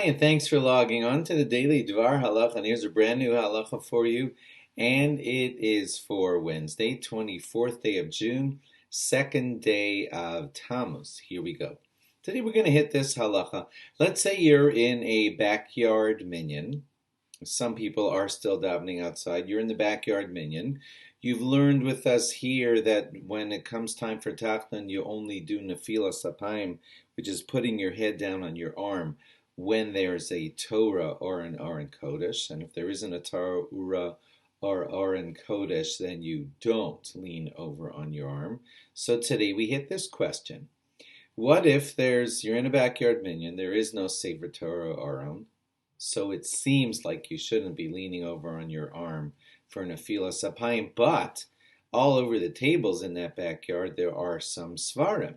Hi, and thanks for logging on to the Daily DVAR Halacha. And here's a brand new halacha for you. And it is for Wednesday, 24th day of June, second day of TAMUZ. Here we go. Today we're going to hit this halacha. Let's say you're in a backyard minyan. Some people are still davening outside. You're in the backyard minyan. You've learned with us here that when it comes time for tachlin, you only do Nefilas Apayim, which is putting your head down on your arm when there's a Torah or an Aron Kodesh. And if there isn't a Torah or Aron Kodesh, then you don't lean over on your arm. So today we hit this question. What if you're in a backyard minyan, there is no Sefer Torah or Aron, so it seems like you shouldn't be leaning over on your arm for Nefilas Apayim, but all over the tables in that backyard there are some seforim,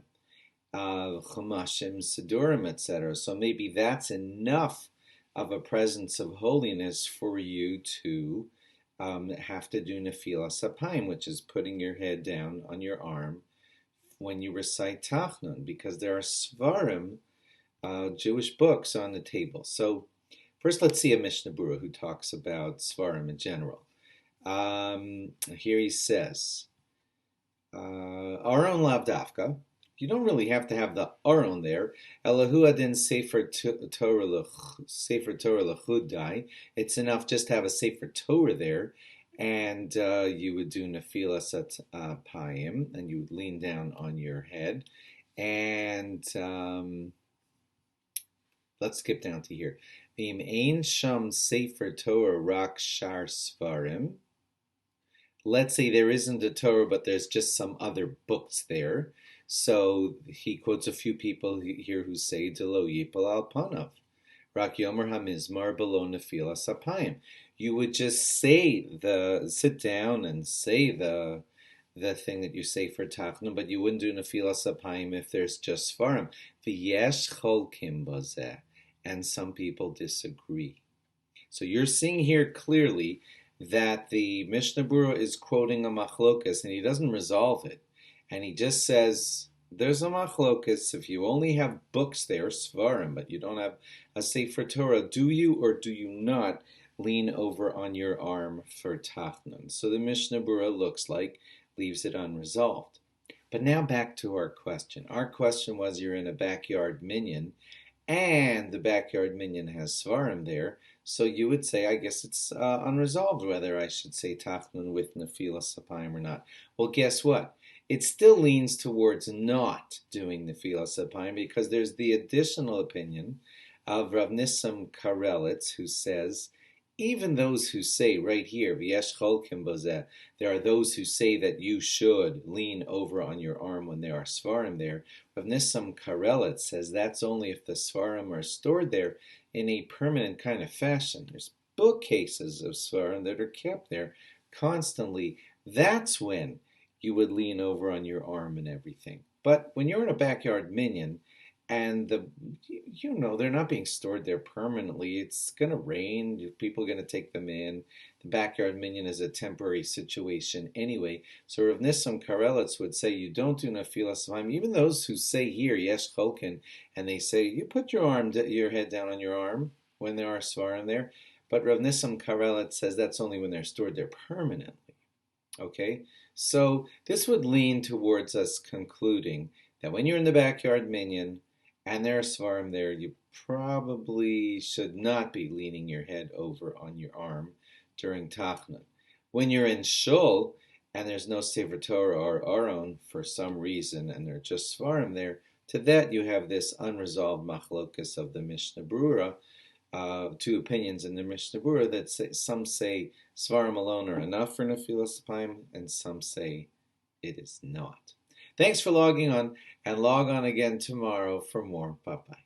chumashim, sedurim, etc. So maybe that's enough of a presence of holiness for you to have to do Nefilas Apayim, which is putting your head down on your arm when you recite Tachnun, because there are seforim, Jewish books, on the table. So first, let's see a Mishnah Berurah who talks about seforim in general. Here he says, Aron lav dafka. You don't really have to have the Aron there. Elahu adin sefer Torah lechudai. It's enough just to have a sefer Torah there, and you would do Nefilas Apayim, and you would lean down on your head. And let's skip down to here. V'im ein sham sefer Torah rak shar seforim. Let's say there isn't a Torah, but there's just some other books there. So he quotes a few people here who say, Delo yipal al panav, rak yomer hamizmar below Nefilas Apayim. You would just sit down and say the thing that you say for Tachnun, but you wouldn't do Nefilas Apayim if there's just seforim. V'yesh cholkim bazeh. And some people disagree. So you're seeing here clearly that the Mishnah Berurah is quoting a machlokas, and he doesn't resolve it. And he just says, there's a machlokas, if you only have books there, seforim, but you don't have a Sefer Torah, do you or do you not lean over on your arm for Tachnun? So the Mishnah Berurah looks like leaves it unresolved. But now back to our question. Our question was, you're in a backyard minyan, and the backyard minyan has seforim there, so you would say, I guess it's unresolved whether I should say Tachnun with Nefilas Apayim or not. Well, guess what? It still leans towards not doing Nefilas Apayim, because there's the additional opinion of Rav Nissim Karelitz, who says, even those who say right here, V'yesh cholkim bazeh, there are those who say that you should lean over on your arm when there are seforim there. Rav Nissim Karelitz says that's only if the seforim are stored there in a permanent kind of fashion. There's bookcases of seforim that are kept there constantly. That's when you would lean over on your arm and everything. But when you're in a backyard minyan, and they're not being stored there permanently. It's going to rain. People are going to take them in. The backyard minyan is a temporary situation anyway. So Rav Nissim Karelitz would say you don't do Nefilas Apayim. Even those who say here, Yesh Cholkin, and they say you put your head down on your arm when there are seforim there. But Rav Nissim Karelitz says that's only when they're stored there permanently. Okay? So this would lean towards us concluding that when you're in the backyard minyan, and there are seforim there, you probably should not be leaning your head over on your arm during Tachnun. When you're in shul, and there's no Sefer Torah or Aron for some reason, and there are just seforim there, to that you have this unresolved machlokas of the Mishnah Berurah, two opinions in the Mishnah Berurah that some say seforim alone are enough for Nefilas Apayim, and some say it is not. Thanks for logging on, and log on again tomorrow for more. Bye-bye.